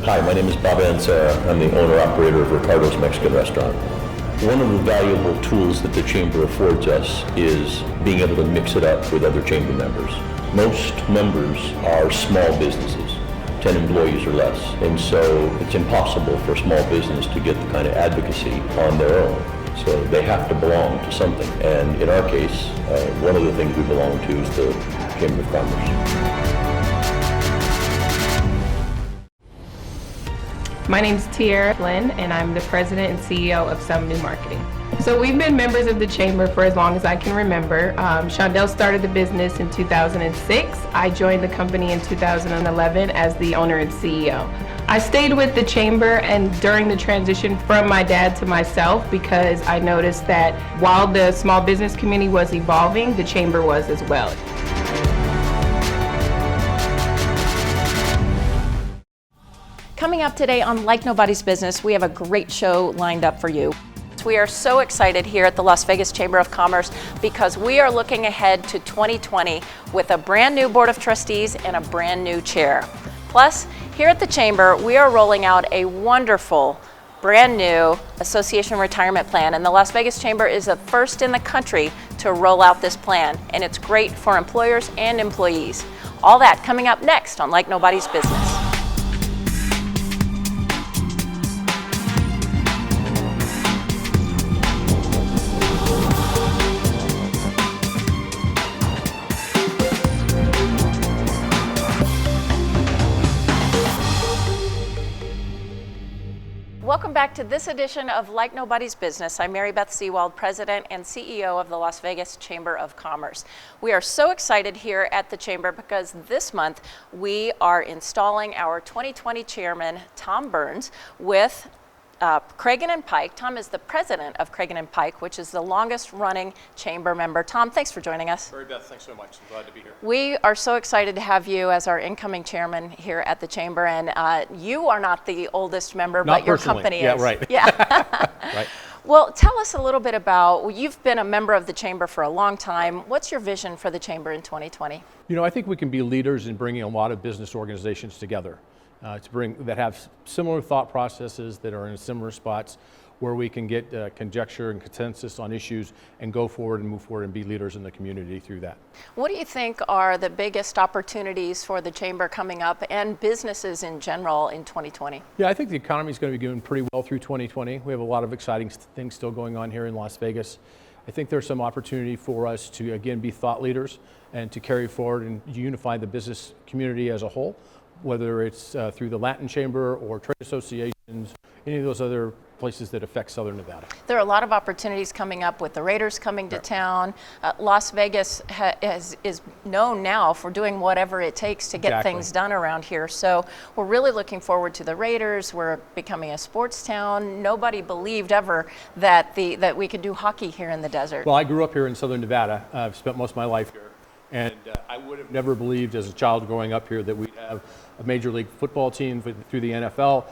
Hi, my name is Bob Ansara. I'm the owner-operator of Ricardo's Mexican Restaurant. One of the valuable tools that the Chamber affords us is being able to mix it up with other Chamber members. Most members are small businesses, 10 employees or less, and so it's impossible for a small business to get the kind of advocacy on their own. So they have to belong to something. And in our case, one of the things we belong to is the Chamber of Commerce. My name is Terri Janisen, and I'm the president and CEO of Some New Marketing. So we've been members of the Chamber for as long as I can remember. Shondell started the business in 2006. I joined the company in 2011 as the owner and CEO. I stayed with the Chamber and during the transition from my dad to myself because I noticed that while the small business community was evolving, the Chamber was as well. Coming up today on Like Nobody's Business, we have a great show lined up for you. We are so excited here at the Las Vegas Chamber of Commerce because we are looking ahead to 2020 with a brand new Board of Trustees and a brand new chair. Plus, here at the Chamber, we are rolling out a wonderful, brand new association retirement plan, and the Las Vegas Chamber is the first in the country to roll out this plan, and it's great for employers and employees. All that coming up next on Like Nobody's Business. Welcome back to this edition of Like Nobody's Business. I'm Beth Sewald, President and CEO of the Las Vegas Chamber of Commerce. We are so excited here at the Chamber because this month we are installing our 2020 Chairman, Tom Burns, with Cragin Pike. Tom is the president of Cragin Pike, which is the longest running Chamber member. Tom, thanks for joining us. Mary Beth, thanks so much. I'm glad to be here. We are so excited to have you as our incoming chairman here at the Chamber, and you are not the oldest member, Not but your personally. company Yeah, is. right. Yeah. Right. Well, tell us a little bit about, you've been a member of the Chamber for a long time. What's your vision for the Chamber in 2020? You know, I think we can be leaders in bringing a lot of business organizations together that have similar thought processes, that are in similar spots, where we can get conjecture and consensus on issues and go forward and move forward and be leaders in the community through that. What do you think are the biggest opportunities for the Chamber coming up and businesses in general in 2020? Yeah, I think the economy is going to be doing pretty well through 2020. We have a lot of exciting things still going on here in Las Vegas. I think there's some opportunity for us to, again, be thought leaders and to carry forward and unify the business community as a whole, whether it's through the Latin Chamber or trade associations, any of those other places that affect Southern Nevada. There are a lot of opportunities coming up with the Raiders coming to town. Las Vegas is known now for doing whatever it takes to get things done around here. So we're really looking forward to the Raiders. We're becoming a sports town. Nobody believed ever that we could do hockey here in the desert. Well, I grew up here in Southern Nevada. I've spent most of my life here. And I would have never believed as a child growing up here that we'd have a Major League football team through the NFL,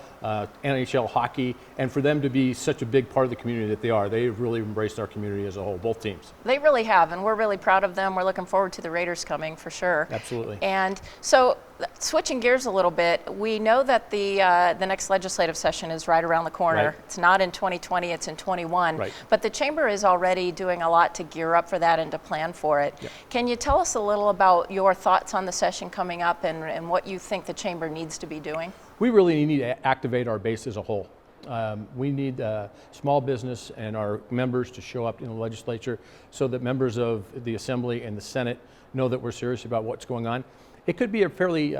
NHL hockey, and for them to be such a big part of the community that they are. They've really embraced our community as a whole, both teams. They really have, and we're really proud of them. We're looking forward to the Raiders coming for sure. Absolutely. And so, switching gears a little bit, we know that the next legislative session is right around the corner. Right. It's not in 2020, it's in 21. Right. But the Chamber is already doing a lot to gear up for that and to plan for it. Yeah. Can you tell us a little about your thoughts on the session coming up and what you think the Chamber needs to be doing? We really need to activate our base as a whole. We need small business and our members to show up in the legislature so that members of the Assembly and the Senate know that we're serious about what's going on. It could be a fairly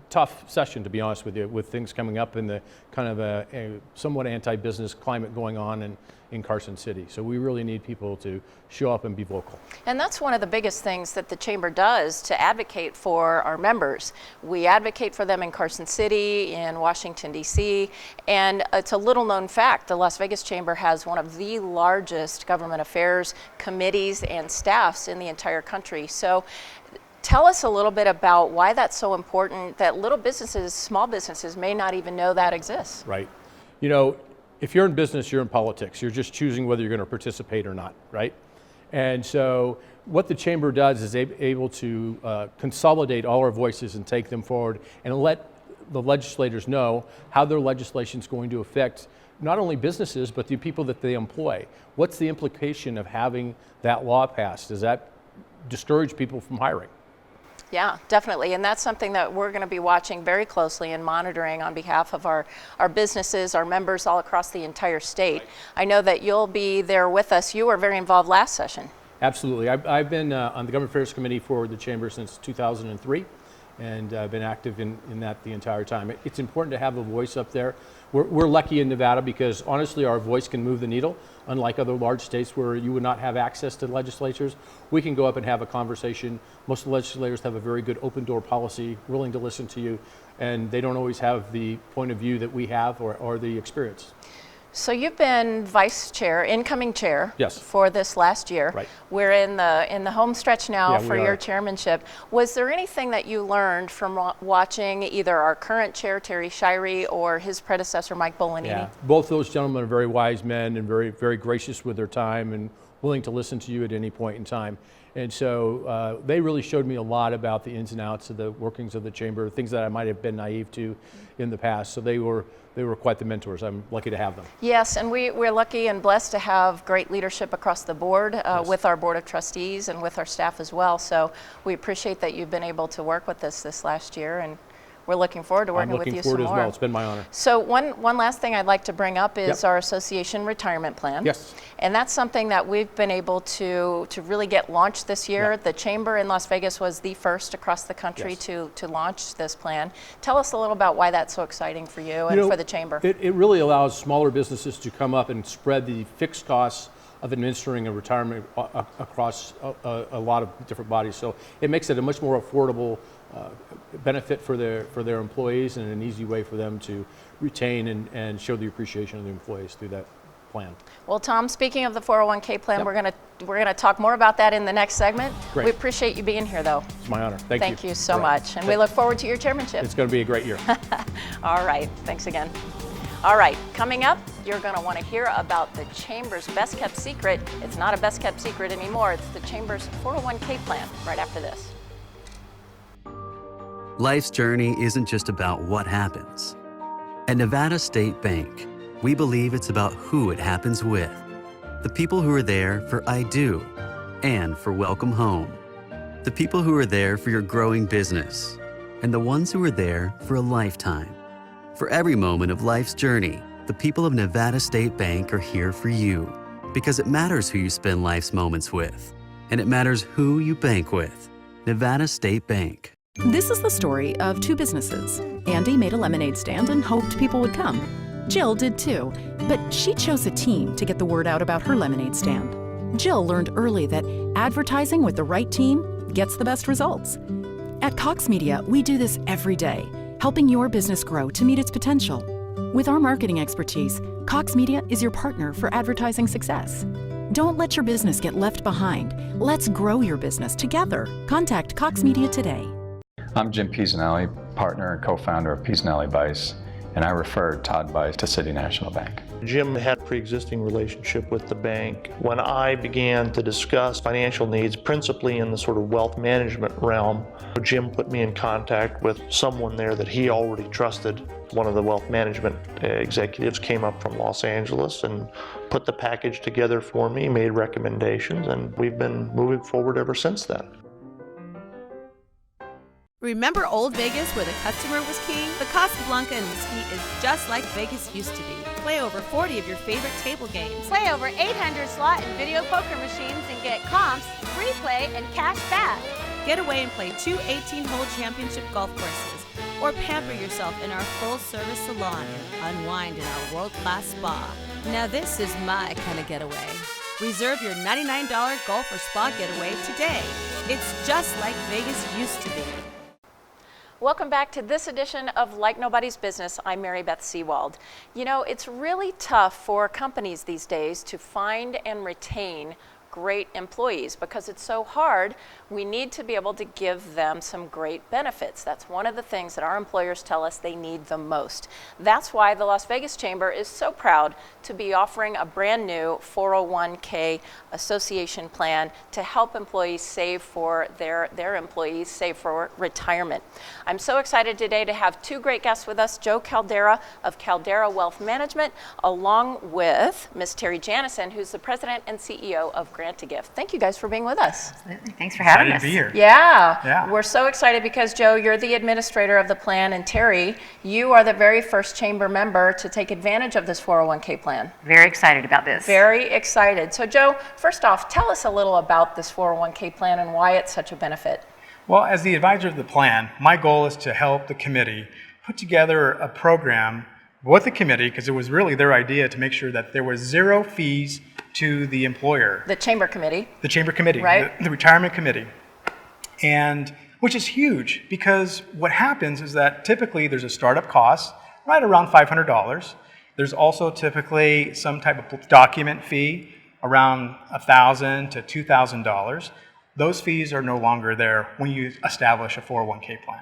tough session, to be honest with you, with things coming up in the kind of a somewhat anti-business climate going on in Carson City. So we really need people to show up and be vocal. And that's one of the biggest things that the Chamber does to advocate for our members. We advocate for them in Carson City, in Washington, D.C., and it's a little known fact, the Las Vegas Chamber has one of the largest government affairs committees and staffs in the entire country. So tell us a little bit about why that's so important that little businesses, small businesses may not even know that exists. Right. You know, if you're in business, you're in politics. You're just choosing whether you're going to participate or not, right? And so what the Chamber does is able to consolidate all our voices and take them forward and let the legislators know how their legislation is going to affect not only businesses, but the people that they employ. What's the implication of having that law passed? Does that discourage people from hiring? Yeah, definitely. And that's something that we're going to be watching very closely and monitoring on behalf of our businesses, our members all across the entire state. Right. I know that you'll be there with us. You were very involved last session. Absolutely. I've been on the Government Affairs Committee for the Chamber since 2003. And I've been active in that the entire time. It's important to have a voice up there. We're lucky in Nevada because honestly our voice can move the needle, unlike other large states where you would not have access to legislatures. We can go up and have a conversation. Most of the legislators have a very good open door policy, willing to listen to you, and they don't always have the point of view that we have or the experience. So you've been vice chair, incoming chair, yes, for this last year. Right. We're in the home stretch now, yeah, for your chairmanship. Was there anything that you learned from watching either our current chair, Terri Shirey, or his predecessor, Mike Bolanini? Yeah, both those gentlemen are very wise men and very, very gracious with their time and willing to listen to you at any point in time. And so they really showed me a lot about the ins and outs of the workings of the chamber, things that I might have been naive to in the past. So they were quite the mentors. I'm lucky to have them. Yes, and we're lucky and blessed to have great leadership across the board yes, with our board of trustees and with our staff as well. So we appreciate that you've been able to work with us this last year, and we're looking forward to working with you some more. I'm looking forward as well. It's been my honor. So one last thing I'd like to bring up is yep, our association retirement plan. Yes. And that's something that we've been able to really get launched this year. Yep. The Chamber in Las Vegas was the first across the country yes, to launch this plan. Tell us a little about why that's so exciting for you and for the Chamber. It really allows smaller businesses to come up and spread the fixed costs of administering a retirement across a lot of different bodies. So it makes it a much more affordable benefit for their employees and an easy way for them to retain and show the appreciation of the employees through that plan. Well, Tom, speaking of the 401k plan, yep, we're gonna talk more about that in the next segment. Great. We appreciate you being here, though. It's my honor. Thank you. Thank you so much, and we look forward to your chairmanship. It's going to be a great year. All right, thanks again. All right, coming up, you're going to want to hear about the Chamber's best kept secret. It's not a best kept secret anymore. It's the Chamber's 401k plan right after this. Life's journey isn't just about what happens. At Nevada State Bank, we believe it's about who it happens with. The people who are there for I Do and for Welcome Home. The people who are there for your growing business. And the ones who are there for a lifetime. For every moment of life's journey, the people of Nevada State Bank are here for you. Because it matters who you spend life's moments with. And it matters who you bank with. Nevada State Bank. This is the story of two businesses. Andy made a lemonade stand and hoped people would come. Jill did too, but she chose a team to get the word out about her lemonade stand. Jill learned early that advertising with the right team gets the best results. At Cox Media, we do this every day, helping your business grow to meet its potential. With our marketing expertise, Cox Media is your partner for advertising success. Don't let your business get left behind. Let's grow your business together. Contact Cox Media today. I'm Jim Pisanelli, partner and co-founder of Pisanelli Bice, and I referred Todd Bice to City National Bank. Jim had a pre-existing relationship with the bank. When I began to discuss financial needs, principally in the sort of wealth management realm, Jim put me in contact with someone there that he already trusted. One of the wealth management executives came up from Los Angeles and put the package together for me, made recommendations, and we've been moving forward ever since then. Remember Old Vegas where the customer was king? The Casablanca in Mesquite is just like Vegas used to be. Play over 40 of your favorite table games. Play over 800 slot and video poker machines and get comps, free play, and cash back. Get away and play 2 18-hole championship golf courses. Or pamper yourself in our full-service salon and unwind in our world-class spa. Now this is my kind of getaway. Reserve your $99 golf or spa getaway today. It's just like Vegas used to be. Welcome back to this edition of Like Nobody's Business. I'm Mary Beth Sewald. You know, it's really tough for companies these days to find and retain great employees. Because it's so hard, we need to be able to give them some great benefits. That's one of the things that our employers tell us they need the most. That's why the Las Vegas Chamber is so proud to be offering a brand new 401k association plan to help employees save for their employees, save for retirement. I'm so excited today to have two great guests with us, Joe Caldera of Caldera Wealth Management, along with Ms. Terri Janisen, who's the president and CEO of Grant to Gift. Thank you guys for being with us. Absolutely. Thanks for having us. Excited to be here. Yeah, we're so excited because, Joe, you're the administrator of the plan, and Terri, you are the very first chamber member to take advantage of this 401k plan. Very excited about this. Very excited. So, Joe, first off, tell us a little about this 401k plan and why it's such a benefit. Well, as the advisor of the plan, my goal is to help the committee put together a program with the committee, because it was really their idea to make sure that there was zero fees to the employer. The chamber committee. The chamber committee, right? The retirement committee. And which is huge, because what happens is that typically there's a startup cost right around $500. There's also typically some type of document fee around $1,000 to $2,000. Those fees are no longer there when you establish a 401k plan.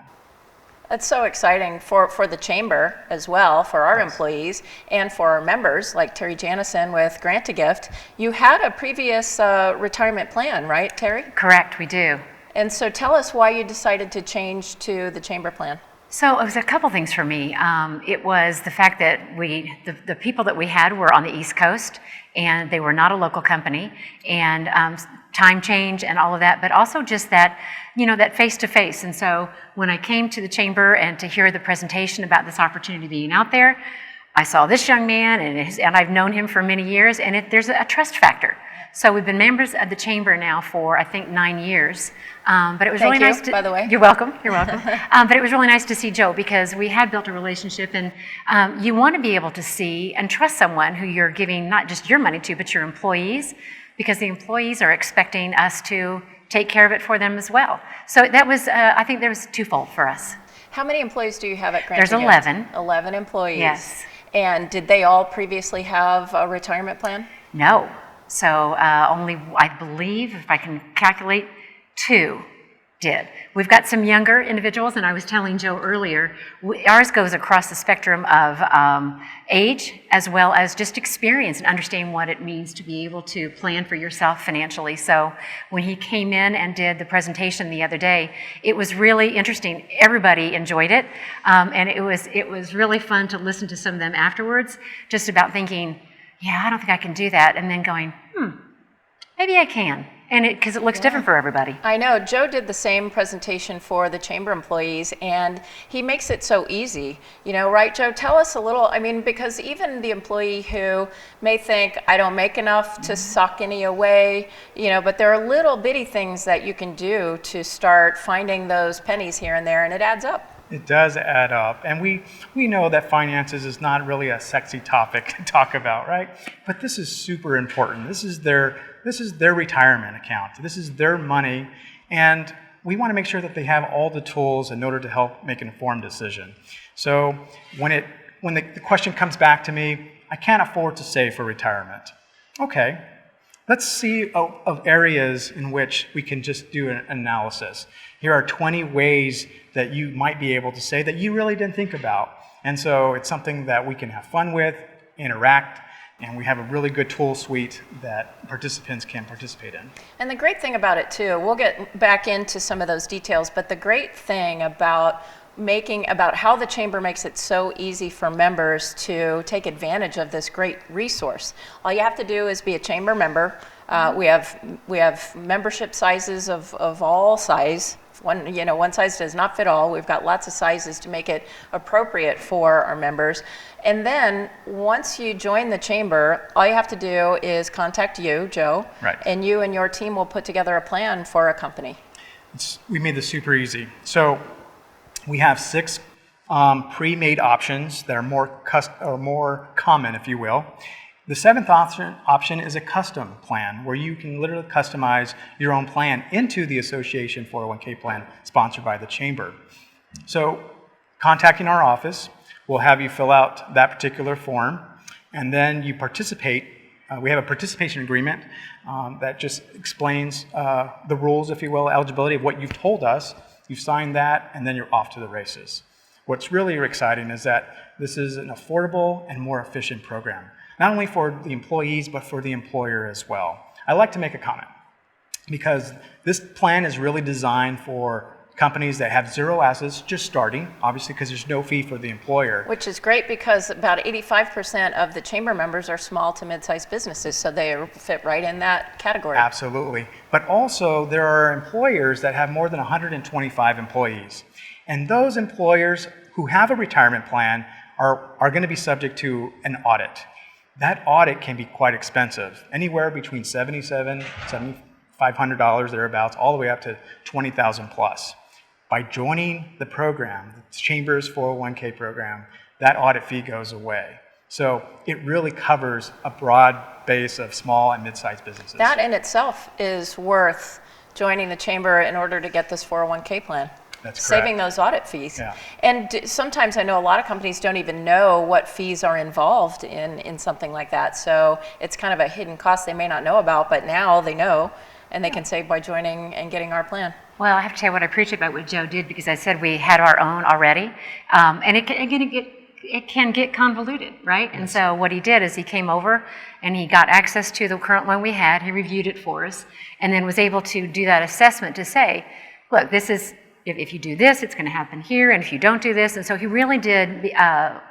That's so exciting for the chamber as well, for our employees, and for our members, like Terri Janisen with Grant to Gift. You had a previous retirement plan, right, Terri? Correct, we do. And so tell us why you decided to change to the chamber plan. So it was a couple things for me. It was the fact that the people that we had were on the East Coast, and they were not a local company, and time change and all of that, but also just that, that face-to-face. And so when I came to the chamber and to hear the presentation about this opportunity being out there, I saw this young man, and I've known him for many years, and there's a trust factor. So we've been members of the chamber now for, I think, 9 years. But it was really nice to, by the way. You're welcome, you're welcome. But it was really nice to see Joe, because we had built a relationship, and you want to be able to see and trust someone who you're giving not just your money to, but your employees, because the employees are expecting us to take care of it for them as well. So that was, I think there was twofold for us. How many employees do you have at Grant? There's 11. 11 employees. Yes. And did they all previously have a retirement plan? No. So only, I believe, if I can calculate, 2 did. We've got some younger individuals, and I was telling Joe earlier, ours goes across the spectrum of age as well as just experience and understanding what it means to be able to plan for yourself financially. So when he came in and did the presentation the other day, it was really interesting. Everybody enjoyed it, and it was really fun to listen to some of them afterwards, just about thinking, yeah, I don't think I can do that, and then going, maybe I can. And because it looks different for everybody. I know. Joe did the same presentation for the chamber employees, and he makes it so easy. Right, Joe? Tell us a little, because even the employee who may think, I don't make enough to sock any away, but there are little bitty things that you can do to start finding those pennies here and there, and it adds up. It does add up, and we know that finances is not really a sexy topic to talk about, right? But this is super important. This is their retirement account. This is their money, and we want to make sure that they have all the tools in order to help make an informed decision. So when the question comes back to me, I can't afford to save for retirement. Okay, let's see of areas in which we can just do an analysis. Here are 20 ways that you might be able to save that you really didn't think about. And so it's something that we can have fun with, interact, and we have a really good tool suite that participants can participate in. And the great thing about it too, we'll get back into some of those details, but the great thing about how the chamber makes it so easy for members to take advantage of this great resource. All you have to do is be a chamber member. We have membership sizes of all size. One size does not fit all. We've got lots of sizes to make it appropriate for our members. And then once you join the chamber, all you have to do is contact you, Joe, right. And you and your team will put together a plan for a company. We made this super easy. So we have 6 pre-made options that are more common, if you will. The 7th option is a custom plan, where you can literally customize your own plan into the association 401k plan sponsored by the chamber. So contacting our office, we'll have you fill out that particular form, and then you participate We have a participation agreement that just explains the rules, if you will, eligibility of what you've told us. You've signed that, and then you're off to the races. What's really exciting is that this is an affordable and more efficient program, not only for the employees, but for the employer as well. I'd like to make a comment, because this plan is really designed for companies that have zero assets just starting, obviously because there's no fee for the employer. Which is great because about 85% of the chamber members are small to mid-sized businesses, so they fit right in that category. Absolutely. But also there are employers that have more than 125 employees. And those employers who have a retirement plan are going to be subject to an audit. That audit can be quite expensive, anywhere between $7,700, $7,500 thereabouts, all the way up to $20,000 plus. By joining the program, the Chamber's 401k program, that audit fee goes away. So it really covers a broad base of small and mid-sized businesses. That in itself is worth joining the Chamber in order to get this 401k plan. That's correct. Saving those audit fees. Yeah. And sometimes I know a lot of companies don't even know what fees are involved in something like that. So it's kind of a hidden cost they may not know about, but now they know, and they can save by joining and getting our plan. Well, I have to tell you what I appreciate about what Joe did, because I said we had our own already, and it can get convoluted, right? Yes. And so what he did is he came over and he got access to the current one we had, he reviewed it for us, and then was able to do that assessment to say, look, this is, if you do this, it's going to happen here, and if you don't do this. And so he really did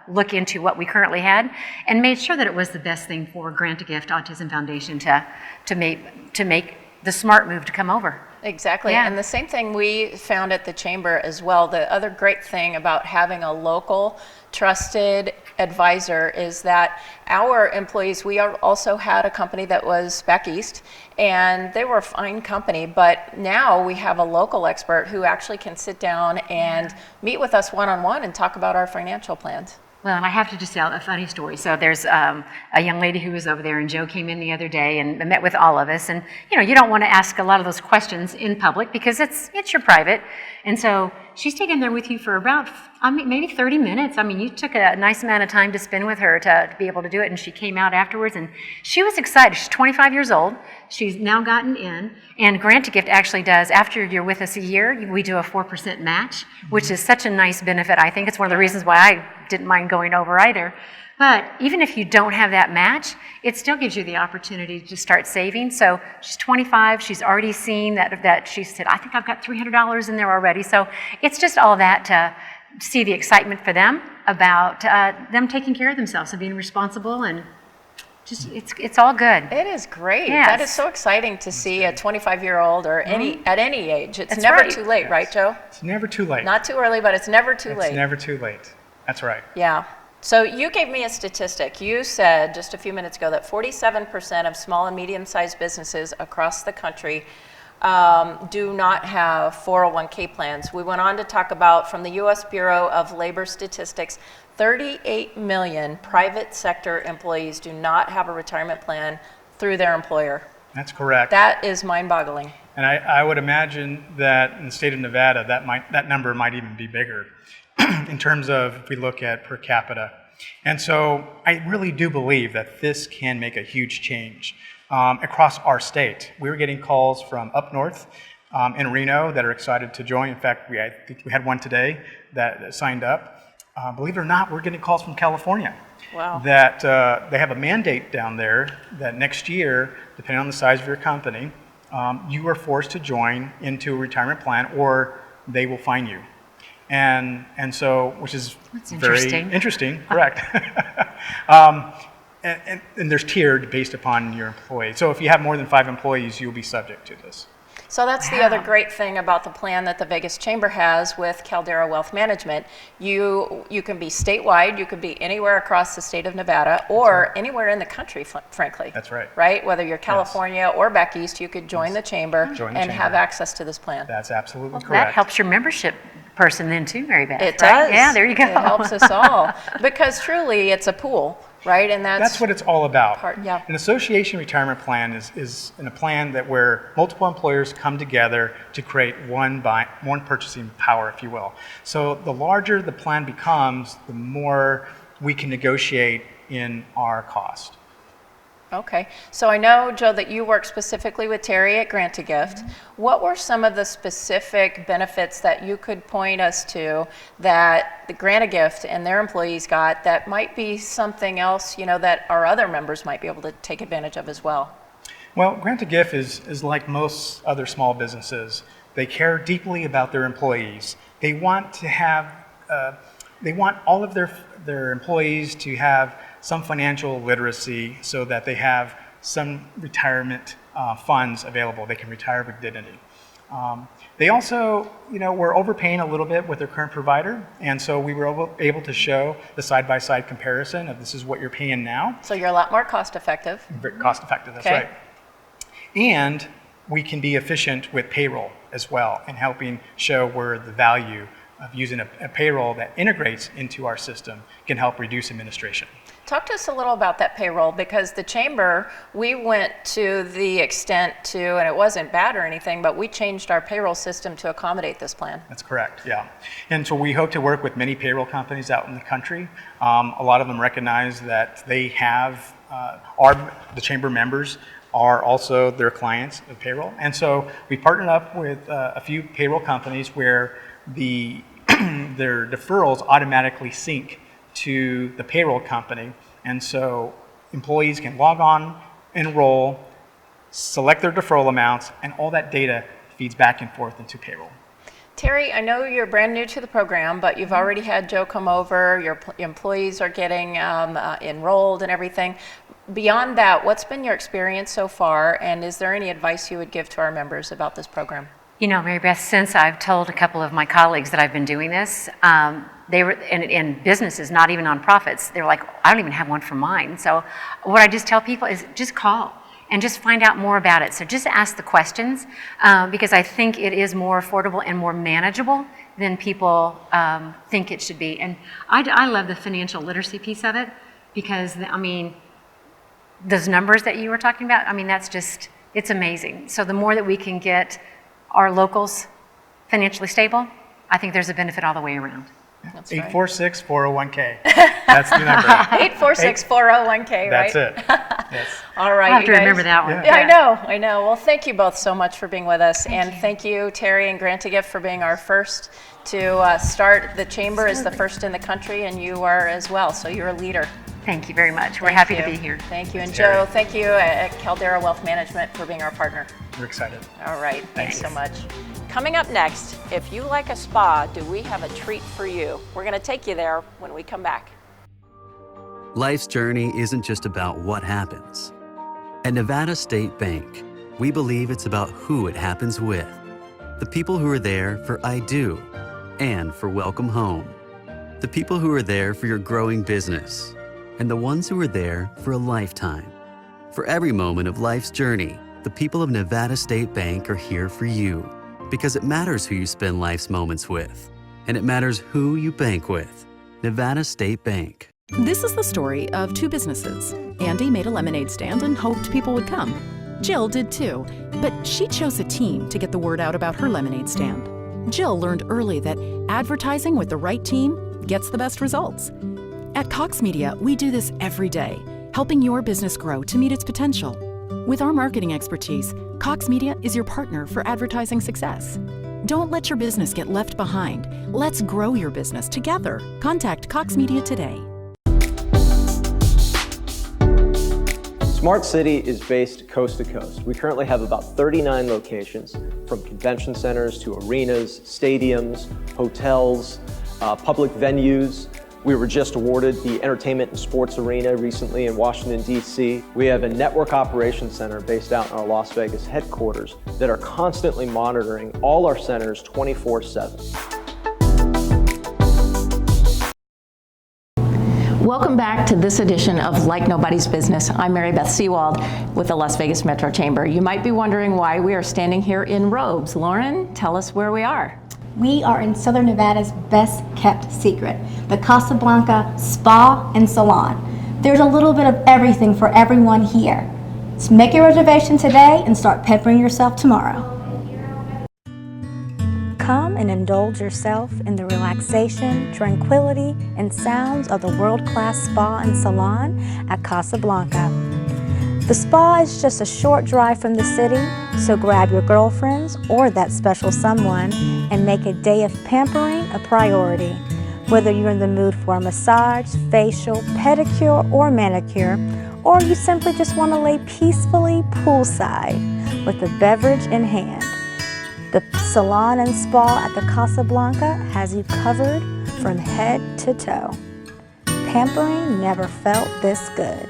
look into what we currently had and made sure that it was the best thing for Grant to Gift Autism Foundation to make the smart move to come over. Exactly. Yeah. And the same thing we found at the Chamber as well. The other great thing about having a local trusted advisor is that our employees, we also had a company that was back east, and they were a fine company, but now we have a local expert who actually can sit down and meet with us one-on-one and talk about our financial plans. Well, and I have to just tell a funny story. So there's a young lady who was over there, and Joe came in the other day and met with all of us. And you don't want to ask a lot of those questions in public because it's your private. And so she's taken there with you for about, maybe 30 minutes. I mean, you took a nice amount of time to spend with her to be able to do it. And she came out afterwards, and she was excited. She's 25 years old. She's now gotten in. And Grant to Gift actually does, after you're with us a year, we do a 4% match, which is such a nice benefit. I think it's one of the reasons why I didn't mind going over either. But even if you don't have that match, it still gives you the opportunity to start saving. So she's 25, she's already seen that she said, I think I've got $300 in there already. So it's just all that to see the excitement for them about them taking care of themselves and being responsible, and just it's all good. It is great. Yes. That is so exciting to see a 25-year-old or at any age. It's That's never right. too late, right, Joe? It's never too late. Not too early, but it's never too late. It's never too late. That's right. Yeah. So you gave me a statistic. You said just a few minutes ago that 47% of small and medium-sized businesses across the country do not have 401k plans. We went on to talk about, from the U.S. Bureau of Labor Statistics, 38 million private sector employees do not have a retirement plan through their employer. That's correct. That is mind-boggling. And I would imagine that in the state of Nevada, that number might even be bigger in terms of if we look at per capita. And so I really do believe that this can make a huge change across our state. We were getting calls from up north in Reno that are excited to join. In fact, I think we had one today that signed up. Believe it or not, we're getting calls from California. Wow. That they have a mandate down there that next year, depending on the size of your company, you are forced to join into a retirement plan or they will fine you. And so, which is very interesting, correct. And there's tiered based upon your employee. So if you have more than 5 employees, you'll be subject to this. So that's the other great thing about the plan that the Vegas Chamber has with Caldera Wealth Management. You can be statewide, you could be anywhere across the state of Nevada, or anywhere in the country, frankly. That's right. Right? Whether you're California or back east, you could join the Chamber and have access to this plan. That's absolutely correct. That helps your membership person then too, Mary Beth. It right? does. Yeah, there you go. It helps us all. Because truly, it's a pool, right? And that's what it's all about. Yeah. An association retirement plan is in a plan that where multiple employers come together to create one purchasing power, if you will. So the larger the plan becomes, the more we can negotiate in our cost. Okay, so I know, Joe, that you work specifically with Terri at Grant a Gift. What were some of the specific benefits that you could point us to that the Grant a Gift and their employees got that might be something else, that our other members might be able to take advantage of as well? Well, Grant a Gift is like most other small businesses. They care deeply about their employees. They want to have, they want all of their employees to have some financial literacy so that they have some retirement funds available. They can retire with dignity. They also, were overpaying a little bit with their current provider, and so we were able to show the side-by-side comparison of this is what you're paying now. So you're a lot more cost effective. Very cost effective, that's right. And we can be efficient with payroll as well, and helping show where the value of using a payroll that integrates into our system can help reduce administration. Talk to us a little about that payroll, because the chamber, we went to the extent to, and it wasn't bad or anything, but we changed our payroll system to accommodate this plan. That's correct, yeah. And so we hope to work with many payroll companies out in the country. A lot of them recognize that they have, the chamber members are also their clients of payroll. And so we partnered up with a few payroll companies where their deferrals automatically sync to the payroll company, and so employees can log on, enroll, select their deferral amounts, and all that data feeds back and forth into payroll. Terri, I know you're brand new to the program, but you've already had Joe come over, your employees are getting enrolled and everything. Beyond that, what's been your experience so far, and is there any advice you would give to our members about this program? Mary Beth, since I've told a couple of my colleagues that I've been doing this, they were in businesses, not even nonprofits, they're like, I don't even have one for mine. So what I just tell people is just call and just find out more about it. So just ask the questions, because I think it is more affordable and more manageable than people think it should be. And I love the financial literacy piece of it, because those numbers that you were talking about, that's just, it's amazing. So the more that we can get our locals financially stable, I think there's a benefit all the way around. That's 846-401k. That's the number. 846-401k, right? That's it. Yes. All right. I'll have to remember that one. Yeah, I know. Well, thank you both so much for being with us. Thank you, Terri and Grant a Gift, for being our first to start. The chamber is the first in the country, and you are as well, so you're a leader. Thank you very much. We're happy to be here. Thank you. And Joe, thank you at Caldera Wealth Management for being our partner. We're excited. All right. Thanks so much. Coming up next, if you like a spa, do we have a treat for you? We're going to take you there when we come back. Life's journey isn't just about what happens. At Nevada State Bank, we believe it's about who it happens with. The people who are there for I do and for welcome home. The people who are there for your growing business. And the ones who are there for a lifetime. For every moment of life's journey, the people of Nevada State Bank are here for you, because it matters who you spend life's moments with, and it matters who you bank with. Nevada State Bank. This is the story of two businesses. Andy made a lemonade stand and hoped people would come. Jill did too, but she chose a team to get the word out about her lemonade stand. Jill learned early that advertising with the right team gets the best results. At Cox Media, we do this every day, helping your business grow to meet its potential. With our marketing expertise, Cox Media is your partner for advertising success. Don't let your business get left behind. Let's grow your business together. Contact Cox Media today. Smart City is based coast to coast. We currently have about 39 locations, from convention centers to arenas, stadiums, hotels, public venues. We were just awarded the Entertainment and Sports Arena recently in Washington, D.C. We have a network operations center based out in our Las Vegas headquarters that are constantly monitoring all our centers 24/7. Welcome back to this edition of Like Nobody's Business. I'm Mary Beth Sewald with the Las Vegas Metro Chamber. You might be wondering why we are standing here in robes. Lauren, tell us where we are. We are in Southern Nevada's best kept secret, the Casablanca Spa and Salon. There's a little bit of everything for everyone here. So make your reservation today and start peppering yourself tomorrow. Come and indulge yourself in the relaxation, tranquility, and sounds of the world-class spa and salon at Casablanca. The spa is just a short drive from the city, so grab your girlfriends or that special someone and make a day of pampering a priority. Whether you're in the mood for a massage, facial, pedicure, or manicure, or you simply just want to lay peacefully poolside with a beverage in hand, the salon and spa at the Casablanca has you covered from head to toe. Pampering never felt this good.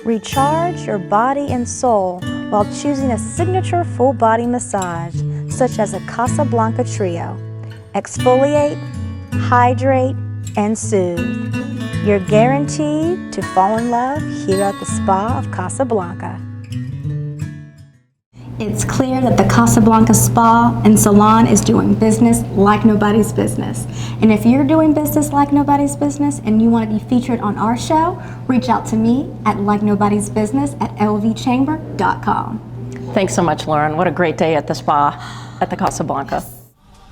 Recharge your body and soul while choosing a signature full body massage, such as a Casablanca Trio. Exfoliate, hydrate, and soothe. You're guaranteed to fall in love here at the Spa of Casablanca. It's clear that the Casablanca Spa and Salon is doing business like nobody's business. And if you're doing business like nobody's business and you want to be featured on our show, reach out to me at likenobodiesbusiness@lvchamber.com. Thanks so much, Lauren. What a great day at the spa at the Casablanca.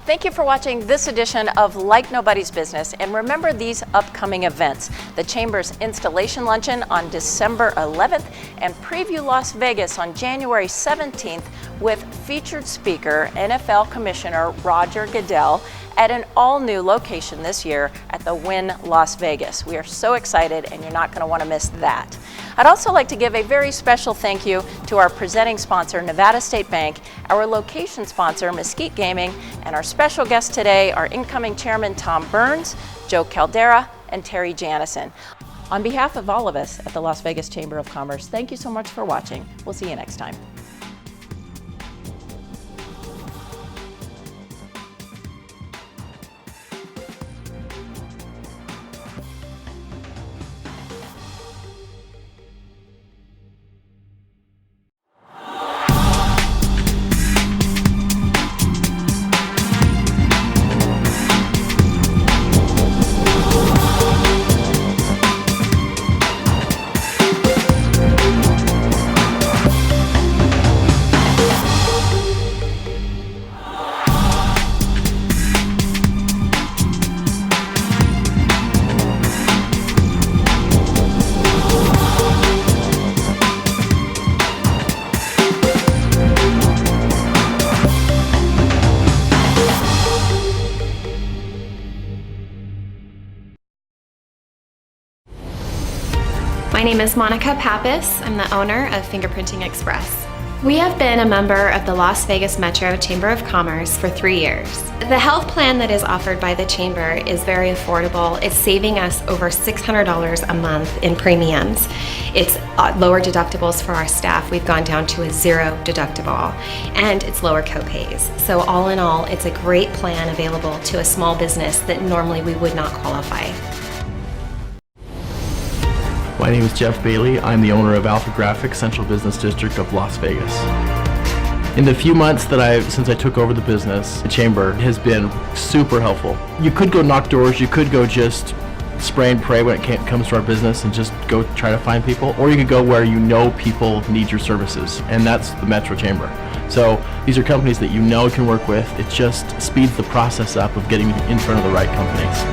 Thank you for watching this edition of Like Nobody's Business, and remember these upcoming events: the Chamber's Installation Luncheon on December 11th and Preview Las Vegas on January 17th with featured speaker NFL Commissioner Roger Goodell at an all-new location this year at the Wynn Las Vegas. We are so excited, and you're not going to want to miss that. I'd also like to give a very special thank you to our presenting sponsor, Nevada State Bank, our location sponsor, Mesquite Gaming, and our special guests today, our incoming chairman, Tom Burns, Joe Caldera, and Terri Janisen. On behalf of all of us at the Las Vegas Chamber of Commerce, thank you so much for watching. We'll see you next time. My name is Monica Pappas. I'm the owner of Fingerprinting Express. We have been a member of the Las Vegas Metro Chamber of Commerce for 3 years. The health plan that is offered by the Chamber is very affordable. It's saving us over $600 a month in premiums. It's lower deductibles for our staff. We've gone down to a 0 deductible, and it's lower copays. So all in all, it's a great plan available to a small business that normally we would not qualify. My name is Jeff Bailey. I'm the owner of Alpha Graphics, Central Business District of Las Vegas. In the few months since I took over the business, the Chamber has been super helpful. You could go knock doors, you could go just spray and pray when it comes to our business and just go try to find people, or you could go where you know people need your services, and that's the Metro Chamber. So these are companies that you know can work with. It just speeds the process up of getting in front of the right companies.